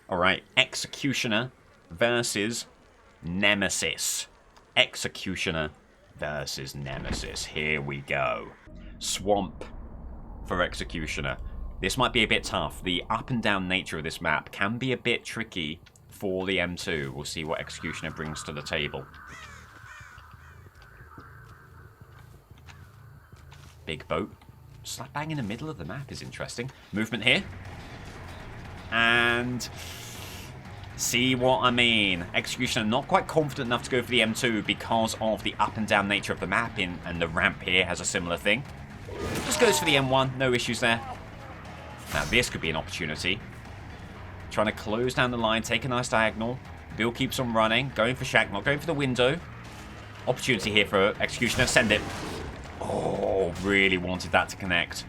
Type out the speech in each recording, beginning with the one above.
Alright, Executioner versus Nemesis. Executioner versus Nemesis. Here we go. Swamp for Executioner. This might be a bit tough. The up and down nature of this map can be a bit tricky for the M2. We'll see what Executioner brings to the table. Big boat. Slap bang in the middle of the map is interesting. Movement here. And see what I mean. Executioner not quite confident enough to go for the M2 because of the up and down nature of the map, and the ramp here has a similar thing. Just goes for the M1, no issues there. Now this could be an opportunity. Trying to close down the line, take a nice diagonal. Bill keeps on running, going for Shack, not going for the window. Opportunity here for Executioner, send it. Oh, really wanted that to connect.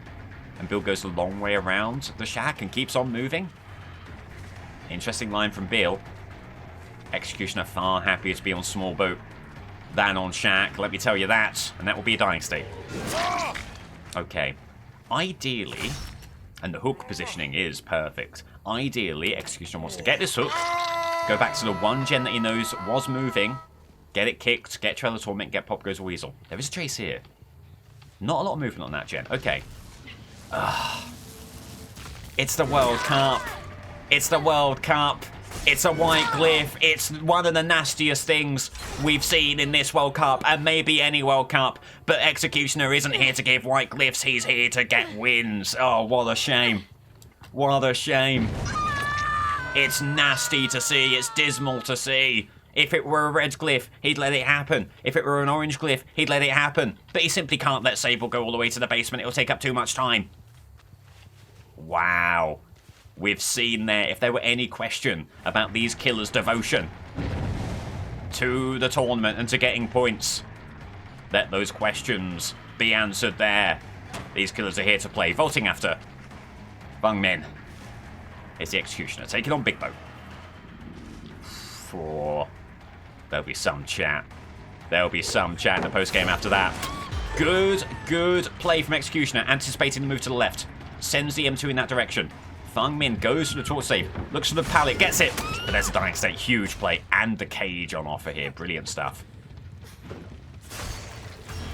And Bill goes a long way around the Shack and keeps on moving. Interesting line from Bill. Executioner far happier to be on small boat than on Shack, let me tell you that. And that will be a dying state. Okay. Ideally, and the hook positioning is perfect. Ideally, Executioner wants to get this hook, go back to the one gen that he knows was moving, get it kicked, get Trailer Torment, get Pop Goes a Weasel. There is a trace here. Not a lot of movement on that gen. Okay. It's the World Cup. It's the World Cup. It's a white glyph. It's one of the nastiest things we've seen in this World Cup, and maybe any World Cup. But Executioner isn't here to give white glyphs. He's here to get wins. Oh, what a shame. What a shame. It's nasty to see. It's dismal to see. If it were a red glyph, he'd let it happen. If it were an orange glyph, he'd let it happen. But he simply can't let Sable go all the way to the basement. It'll take up too much time. Wow. We've seen there, if there were any question about these killers' devotion to the tournament and to getting points, let those questions be answered there. These killers are here to play. Vaulting after Bung Min. It's the Executioner. Taking on Big Boat. There'll be some chat. There'll be some chat in the post-game after that. Good play from Executioner. Anticipating the move to the left. Sends the M2 in that direction. Fung Min goes for the torch save. Looks for the pallet. Gets it. But there's a dying state. Huge play. And the cage on offer here. Brilliant stuff.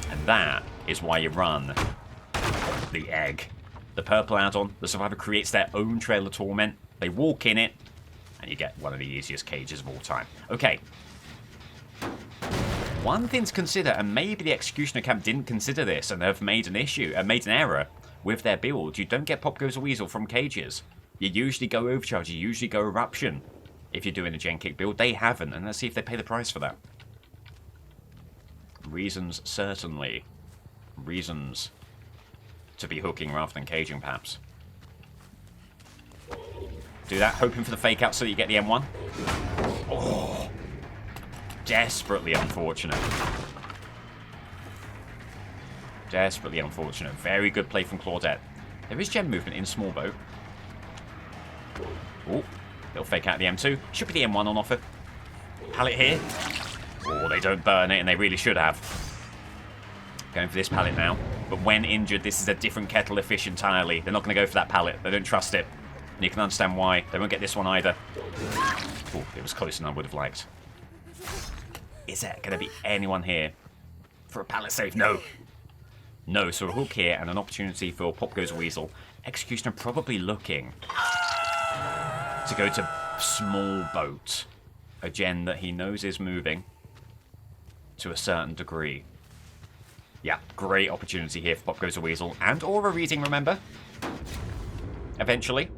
And that is why you run the egg. The purple add-on. The survivor creates their own Trail of Torment. They walk in it. And you get one of the easiest cages of all time. Okay. One thing to consider, and maybe the Executioner camp didn't consider this and have made an error with their build. You don't get Pop Goes a Weasel from cages. You usually go Overcharge, you usually go Eruption if you're doing a Gen Kick build. They haven't, and let's see if they pay the price for that. Reasons, certainly. Reasons to be hooking rather than caging, perhaps. Do that, hoping for the fake out so that you get the M1. Oh, desperately unfortunate. Desperately unfortunate. Very good play from Claudette. There is gem movement in small boat. Oh, they'll fake out the M2. Should be the M1 on offer. Pallet here. Oh, they don't burn it, and they really should have. Going for this pallet now. But when injured, this is a different kettle of fish entirely. They're not going to go for that pallet. They don't trust it. And you can understand why. They won't get this one either. Oh, it was closer than I would have liked. Is there going to be anyone here for a pallet save? No. No, so a hook here and an opportunity for Pop Goes a Weasel. Executioner probably looking to go to small boat. A gen that he knows is moving to a certain degree. Yeah, great opportunity here for Pop Goes a Weasel. And aura reading, remember? Eventually.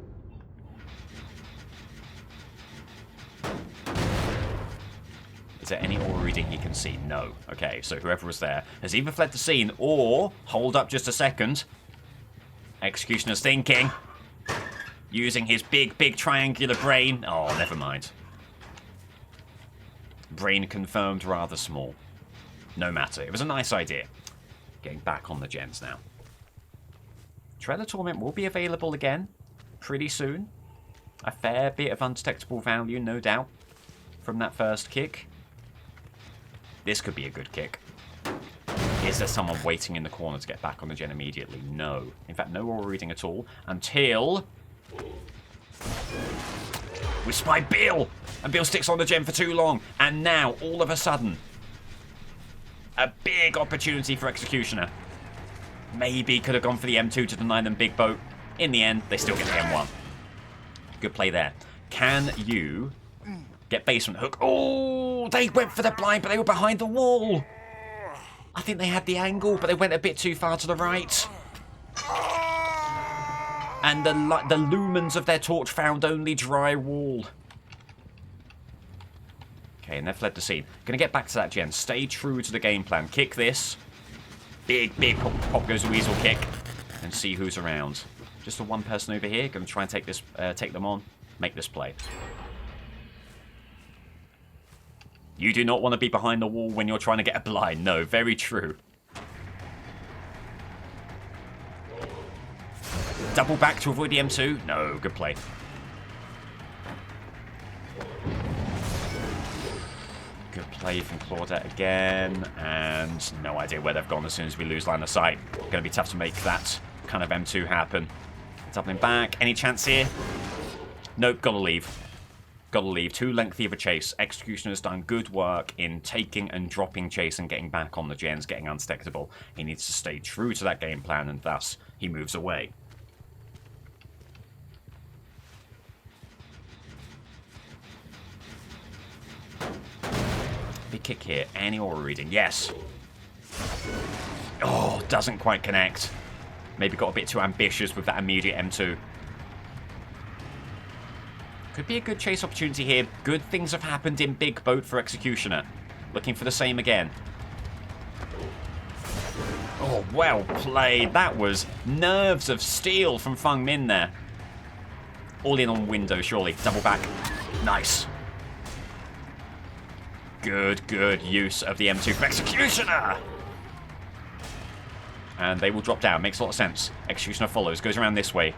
Is there any aura reading he can see? No. Okay, so whoever was there has either fled the scene or, hold up just a second, Executioner's thinking, using his big triangular brain. Oh, never mind. Brain confirmed rather small. No matter. It was a nice idea. Getting back on the gens now. Trail of Torment will be available again pretty soon. A fair bit of undetectable value, no doubt, from that first kick. This could be a good kick. Is there someone waiting in the corner to get back on the gen immediately? No. In fact, no aura reading at all until We spy Bill! And Bill sticks on the gen for too long. And now, all of a sudden, a big opportunity for Executioner. Maybe could have gone for the M2 to deny them big boat. In the end, they still get the M1. Good play there. Can you get basement hook? Oh, they went for the blind, but they were behind the wall. I think they had the angle, but they went a bit too far to the right. And the lumens of their torch found only dry wall. Okay, and they've fled the scene. Gonna get back to that gen. Stay true to the game plan. Kick this. Big pop goes a weasel kick. And see who's around. Just the one person over here. Gonna try and take this, take them on. Make this play. You do not want to be behind the wall when you're trying to get a blind. No, very true. Double back to avoid the M2? No, good play. Good play from Claudette again. And no idea where they've gone as soon as we lose line of sight. Going to be tough to make that kind of M2 happen. Doubling back. Any chance here? Nope, gotta leave. Gotta leave. Too lengthy of a chase. Executioner's done good work in taking and dropping chase and getting back on the gens, getting unstickable. He needs to stay true to that game plan, and thus he moves away. Big kick here. Any aura reading? Yes. Oh, doesn't quite connect. Maybe got a bit too ambitious with that immediate M2. Could be a good chase opportunity here. Good things have happened in big boat for Executioner. Looking for the same again. Oh, well played. That was nerves of steel from Feng Min there. All in on window, surely. Double back. Nice. Good use of the M2 for Executioner. And they will drop down. Makes a lot of sense. Executioner follows. Goes around this way.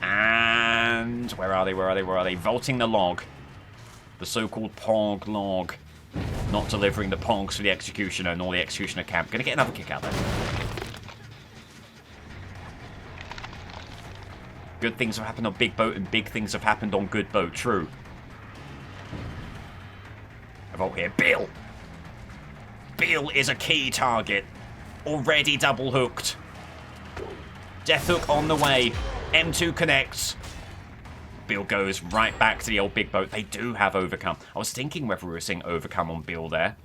And where are they? Vaulting the log. The so-called Pog log. Not delivering the Pogs for the Executioner nor the Executioner camp. Gonna get another kick out there. Good things have happened on big boat and big things have happened on good boat. True. A vault here. Bill! Bill is a key target. Already double hooked. Death hook on the way. M2 connects. Bill goes right back to the old big boat. They do have overcome. I was thinking whether we were seeing overcome on Bill there.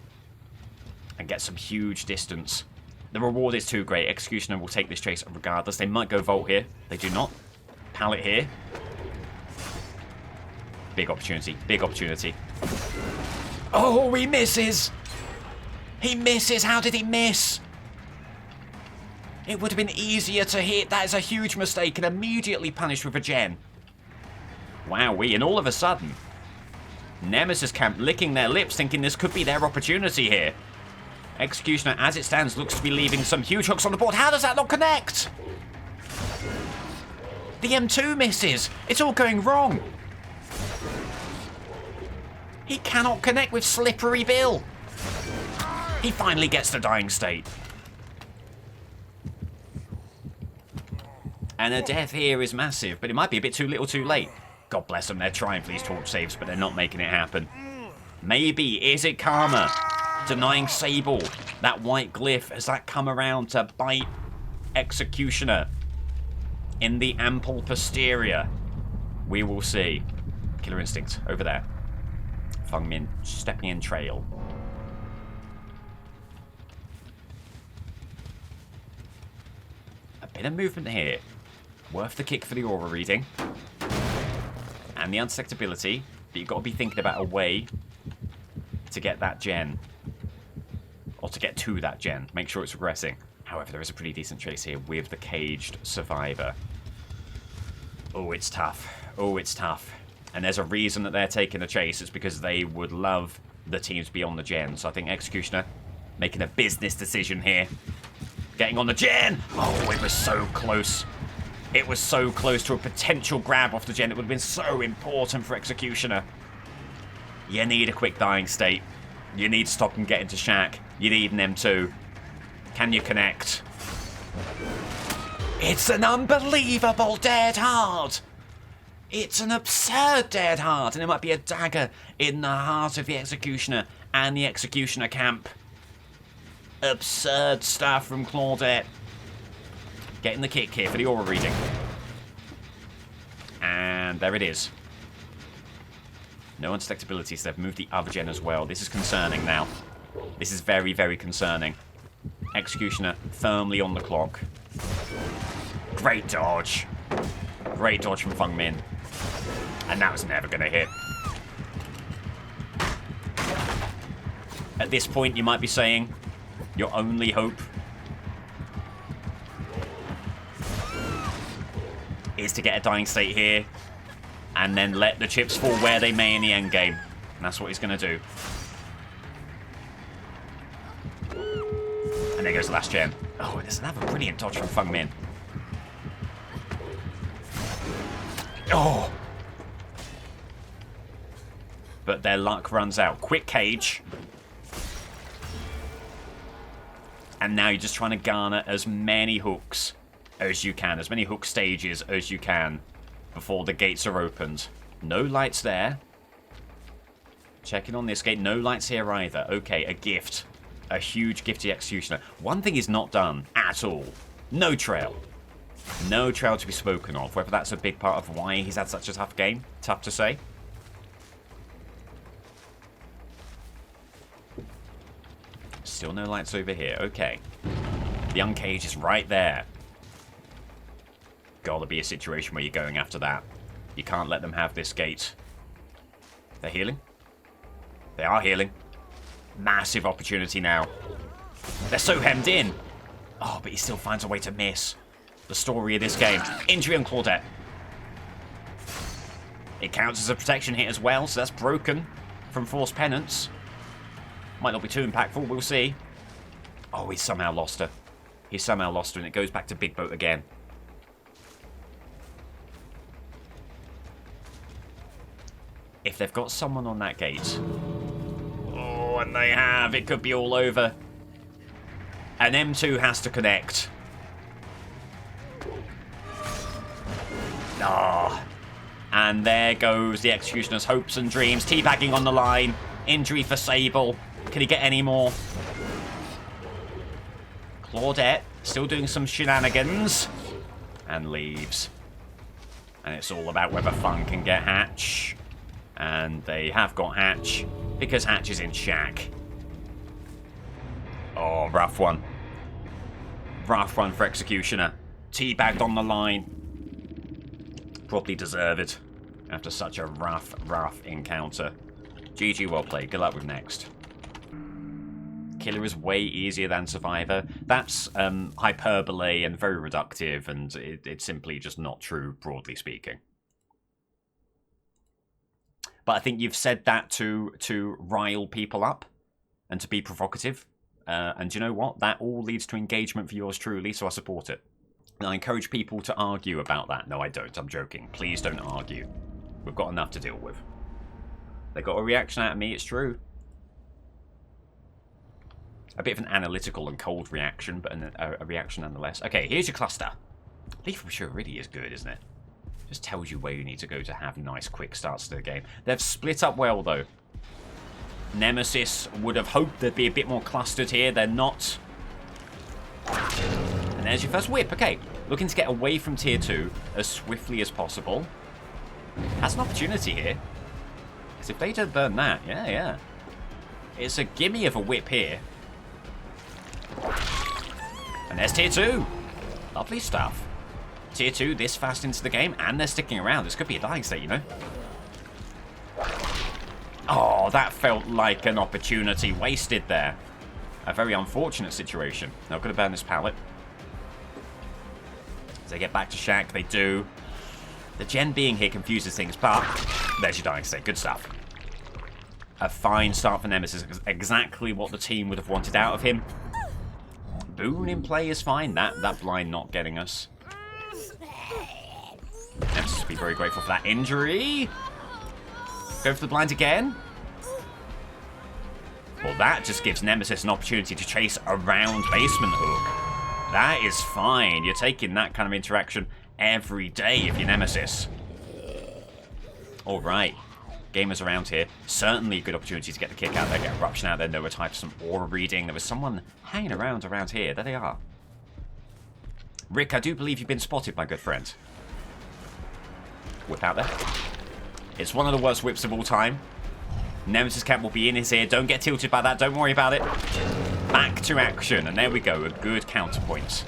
And get some huge distance. The reward is too great. Executioner will take this chase regardless. They might go vault here. They do not. Pallet here. Big opportunity. Big opportunity. Oh, he misses! He misses! How did he miss? It would have been easier to hit. That is a huge mistake and immediately punished with a gen. Wowee, and all of a sudden, Nemesis camp licking their lips thinking this could be their opportunity here. Executioner, as it stands, looks to be leaving some huge hooks on the board. How does that not connect? The M2 misses. It's all going wrong. He cannot connect with Slippery Bill. He finally gets the dying state. And a death here is massive, but it might be a bit too little too late. God bless them, they're trying for these torch saves, but they're not making it happen. Maybe, is it karma? Denying Sable, that white glyph, has that come around to bite Executioner in the ample posterior? We will see. Killer Instinct, over there. Feng Min stepping in trail. A bit of movement here. Worth the kick for the aura reading. And the unsuspectability. But you've got to be thinking about a way to get that gen. Or to get to that gen. Make sure it's progressing. However, there is a pretty decent chase here with the caged survivor. Oh, it's tough. Oh, it's tough. And there's a reason that they're taking the chase. It's because they would love the team to be on the gen. So I think Executioner making a business decision here. Getting on the gen. Oh, it was so close. It was so close to a potential grab off the gen. It would have been so important for Executioner. You need a quick dying state. You need to stop and get into Shack. You need an M2. Can you connect? It's an unbelievable dead hard. It's an absurd dead heart, and it might be a dagger in the heart of the Executioner and the Executioner camp. Absurd stuff from Claudette. Getting the kick here for the aura reading. And there it is. No unselectability, so they've moved the other gen as well. This is concerning now. This is very, very concerning. Executioner firmly on the clock. Great dodge. Great dodge from Feng Min. And that was never going to hit. At this point, you might be saying, your only hope is to get a dying state here and then let the chips fall where they may in the endgame. And that's what he's going to do. And there goes the last gen. Oh, there's another brilliant dodge from Feng Min. Oh! But their luck runs out. Quick cage. And now you're just trying to garner as many hooks as you can. As many hook stages as you can before the gates are opened. No lights there. Checking on this gate. No lights here either. Okay, a gift. A huge gift to the Executioner. One thing is not done at all. No trail. No trail to be spoken of. Whether that's a big part of why he's had such a tough game. Tough to say. Still no lights over here. Okay. The uncage is right there. Gotta be a situation where you're going after that. You can't let them have this gate. They're healing? They are healing. Massive opportunity now. They're so hemmed in. Oh, but he still finds a way to miss. The story of this game. Injury on Claudette. It counts as a protection hit as well, so that's broken from Force Penance. Might not be too impactful, we'll see. Oh, he's somehow lost her. He's somehow lost her, and it goes back to Big Boat again. If they've got someone on that gate... Oh, and they have. It could be all over. And M2 has to connect. Ah. And there goes the Executioner's hopes and dreams. Teabagging on the line. Injury for Sable. Can he get any more? Claudette still doing some shenanigans. And leaves. And it's all about whether Fun can get Hatch. And they have got Hatch. Because Hatch is in shack. Oh, rough one. Rough one for Executioner. Teabagged on the line. Probably deserved. After such a rough encounter. GG, well played. Good luck with next. Killer is way easier than Survivor. That's hyperbole and very reductive, and it's simply just not true, broadly speaking. But I think you've said that to rile people up and to be provocative. And you know what? That all leads to engagement for yours truly, so I support it. And I encourage people to argue about that. No, I don't. I'm joking. Please don't argue. We've got enough to deal with. They got a reaction out of me, it's true. A bit of an analytical and cold reaction, but a reaction nonetheless. Okay, here's your cluster. Leaf from Sure really is good, isn't it? Just tells you where you need to go to have nice, quick starts to the game. They've split up well, though. Nemesis would have hoped they'd be a bit more clustered here. They're not. And there's your first whip. Okay, looking to get away from Tier 2 as swiftly as possible. Has an opportunity here. Because if they don't burn that, yeah. It's a gimme of a whip here. And there's Tier 2. Lovely stuff. Tier 2 this fast into the game, and they're sticking around. This could be a dying state, you know. Oh, that felt like an opportunity wasted there. A very unfortunate situation. Now, got to burn this pallet. As they get back to Shack, they do. The gen being here confuses things, but there's your dying state. Good stuff. A fine start for Nemesis. Exactly what the team would have wanted out of him. Boon in play is fine. That blind not getting us. Nemesis will be very grateful for that injury. Go for the blind again. Well, that just gives Nemesis an opportunity to chase around basement hook. That is fine. You're taking that kind of interaction every day if you're Nemesis. Alright. Gamers around here. Certainly a good opportunity to get the kick out there, get Eruption out there, no type of some aura reading. There was someone hanging around here. There they are. Rick, I do believe you've been spotted, my good friend. Whip out there. It's one of the worst whips of all time. Nemesis Camp will be in his ear. Don't get tilted by that. Don't worry about it. Back to action. And there we go. A good counterpoint.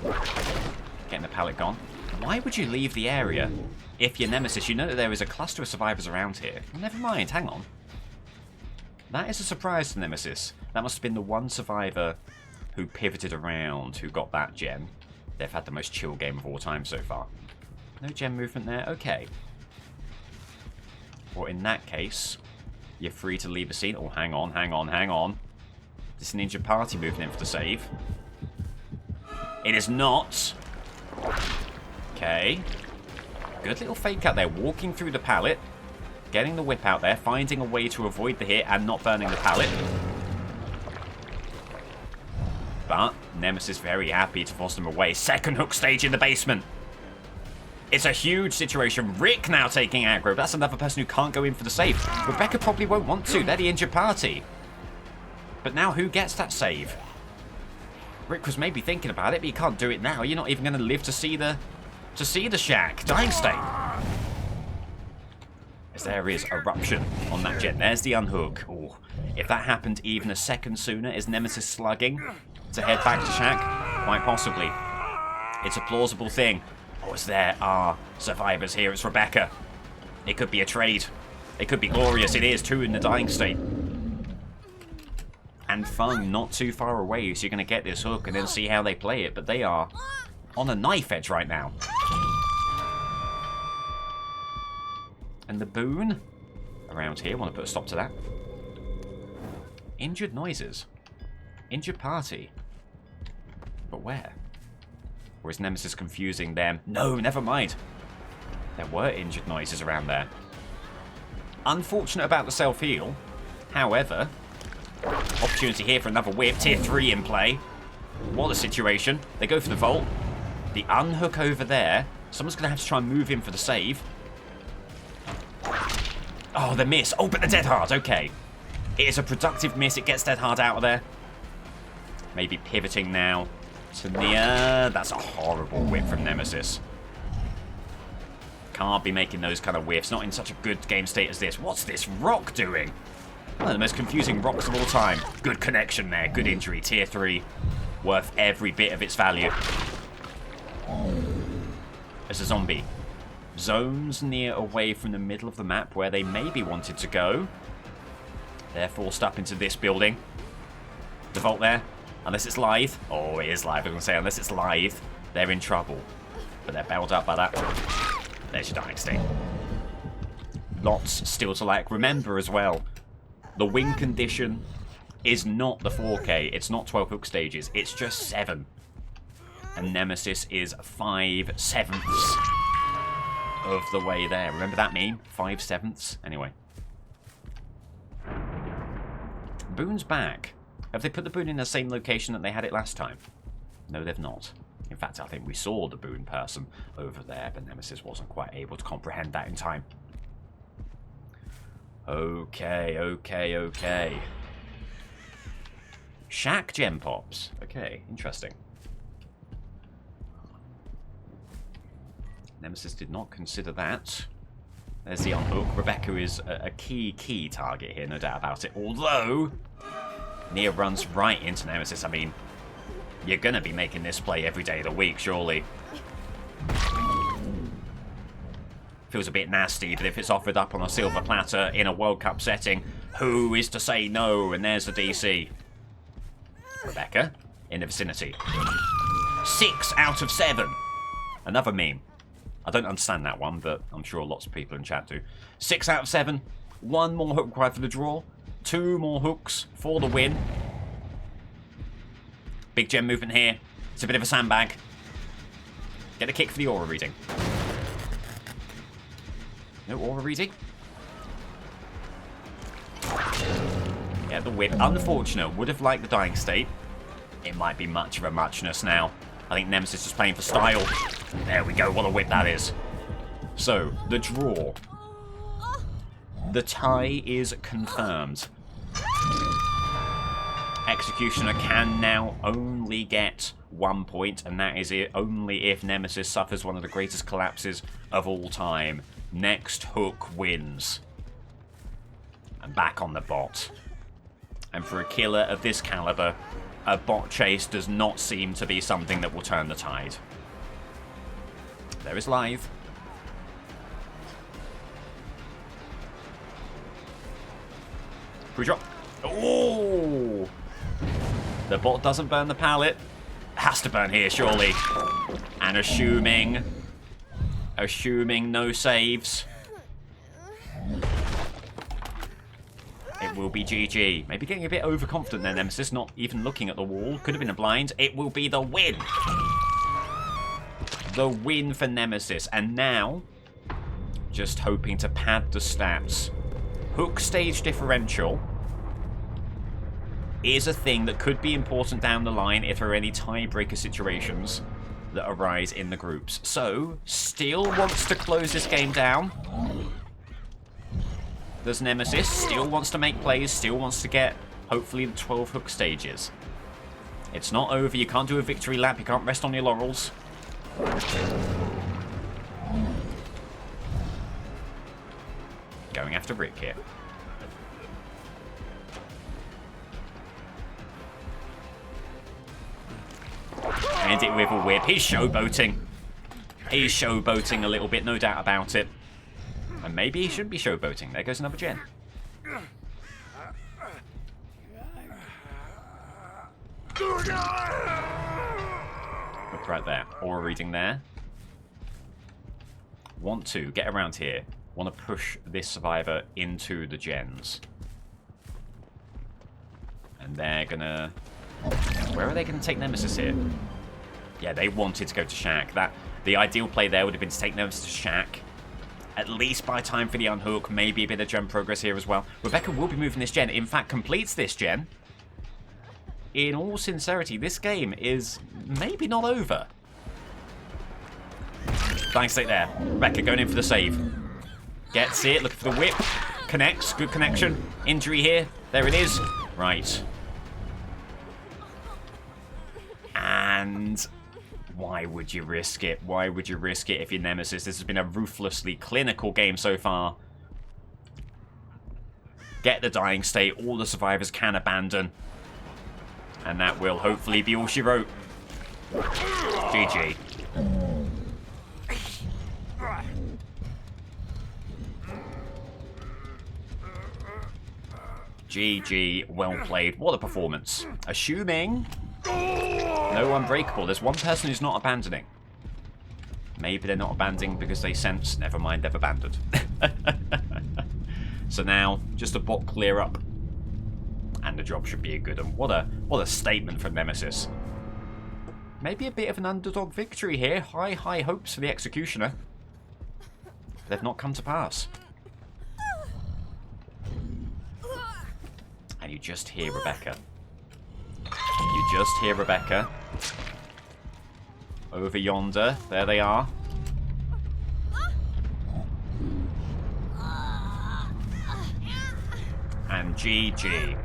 Getting the pallet gone. Why would you leave the area if you're Nemesis? You know that there is a cluster of survivors around here. Well, never mind. Hang on. That is a surprise to Nemesis. That must have been the one survivor who pivoted around, who got that gem. They've had the most chill game of all time so far. No gem movement there? Okay. Well, in that case, you're free to leave the scene. Oh, hang on, hang on, hang on. This Ninja Party moving in for the save. It is not. Okay. Good little fake out there. Walking through the pallet. Getting the whip out there. Finding a way to avoid the hit and not burning the pallet. But Nemesis very happy to force them away. Second hook stage in the basement. It's a huge situation. Rick now taking aggro. That's another person who can't go in for the save. Rebecca probably won't want to. They're the injured party. But now who gets that save? Rick was maybe thinking about it, but you can't do it now. You're not even going to live to see the shack. Dying state. As there is Eruption on that jet. There's the unhook. Oh, if that happened even a second sooner, is Nemesis slugging to head back to shack? Quite possibly. It's a plausible thing. Oh, as there are survivors here. It's Rebecca. It could be a trade. It could be glorious. It is, too, in the dying state. And Fung not too far away, so you're going to get this hook and then see how they play it. But they are on a knife edge right now. And the Boon around here. Want to put a stop to that. Injured noises. Injured party. But where? Or is Nemesis confusing them? No, never mind. There were injured noises around there. Unfortunate about the self-heal. However, opportunity here for another whip. Tier 3 in play. What a situation. They go for the vault. The unhook over there. Someone's going to have to try and move in for the save. Oh, the miss. Oh, but the dead hard. Okay. It is a productive miss. It gets dead hard out of there. Maybe pivoting now. Tania, that's a horrible whip from Nemesis. Can't be making those kind of whiffs, not in such a good game state as this. What's this rock doing? One of the most confusing rocks of all time. Good connection there, good injury. Tier 3, worth every bit of its value. As a zombie. Zones near away from the middle of the map where they maybe wanted to go. They're forced up into this building. The vault there. Unless it's live. Oh, it is live. I was going to say, unless it's live, they're in trouble. But they're bailed out by that. There's your dying state. Lots still to like. Remember as well, the win condition is not the 4K. It's not 12 hook stages. It's just 7. And Nemesis is 5/7 of the way there. Remember that meme? 5/7. Anyway. Boon's back. Have they put the Boon in the same location that they had it last time? No, they've not. In fact, I think we saw the Boon person over there, but Nemesis wasn't quite able to comprehend that in time. Okay, okay, okay. Shack gem pops. Okay, interesting. Nemesis did not consider that. There's the unhook. Rebecca is a key target here, no doubt about it. Although Nia runs right into Nemesis. I mean, you're going to be making this play every day of the week, surely. Feels a bit nasty, but if it's offered up on a silver platter in a World Cup setting, who is to say no? And there's the DC. Rebecca, in the vicinity. 6 out of 7. Another meme. I don't understand that one, but I'm sure lots of people in chat do. 6 out of 7. 1 more hook required for the draw. 2 more hooks for the win. Big gem movement here. It's a bit of a sandbag. Get a kick for the aura reading. No aura reading? Yeah, the whip. Unfortunate. Would have liked the dying state. It might be much of a muchness now. I think Nemesis is playing for style. There we go. What a whip that is. So, the draw. The tie is confirmed. Executioner can now only get 1 point, and that is it only if Nemesis suffers one of the greatest collapses of all time. Next hook wins. And back on the bot. And for a killer of this caliber, a bot chase does not seem to be something that will turn the tide. There is live. Pre-drop. Oh! The bot doesn't burn the pallet. Has to burn here, surely. And assuming no saves, it will be GG. Maybe getting a bit overconfident there, Nemesis, not even looking at the wall. Could have been a blind. It will be the win. The win for Nemesis. And now, just hoping to pad the stats. Hook stage differential is a thing that could be important down the line if there are any tiebreaker situations that arise in the groups. So, still wants to close this game down. There's Nemesis, still wants to make plays, still wants to get, hopefully, the 12 hook stages. It's not over, you can't do a victory lap, you can't rest on your laurels. Going after Rick here. And it with a whip. He's showboating. He's showboating a little bit, no doubt about it. And maybe he shouldn't be showboating. There goes another gen. Look right there. Aura reading there. Want to get around here. Want to push this survivor into the gens. And they're gonna... Where are they gonna take Nemesis here? Yeah, they wanted to go to Shack. The ideal play there would have been to take Nemesis to Shack. At least buy time for the unhook. Maybe a bit of gen progress here as well. Rebecca will be moving this gen. In fact, completes this gen. In all sincerity, this game is maybe not over. Dying state there. Rebecca going in for the save. Gets it. Looking for the whip. Connects. Good connection. Injury here. There it is. Right. And why would you risk it? Why would you risk it if you're Nemesis? This has been a ruthlessly clinical game so far. Get the dying state. All the survivors can abandon. And that will hopefully be all she wrote. GG. GG. Well played. What a performance. Assuming... no unbreakable. There's one person who's not abandoning. Maybe they're not abandoning because they sense, never mind, they've abandoned. So now, just a bot clear up. And the job should be a good one. What a statement from Nemesis. Maybe a bit of an underdog victory here. High hopes for the Executioner. They've not come to pass. And you just hear Rebecca. You just hear Rebecca. Over yonder. There they are. And GG.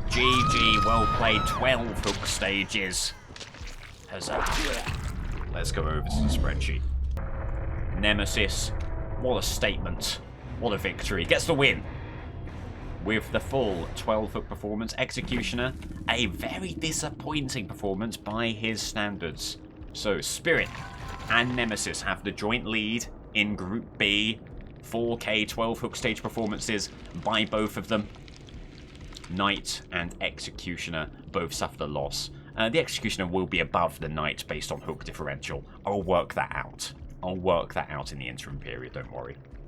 GG, well played. 12 hook stages. Huzzah. Let's go over to the spreadsheet. Nemesis. What a statement. What a victory. Gets the win. With the full 12-hook performance. Executioner, a very disappointing performance by his standards. So, Spirit and Nemesis have the joint lead in Group B. 4K 12-hook stage performances by both of them. Knight and Executioner both suffered a loss. The Executioner will be above the Knight based on hook differential. I'll work that out. I'll work that out in the interim period, don't worry.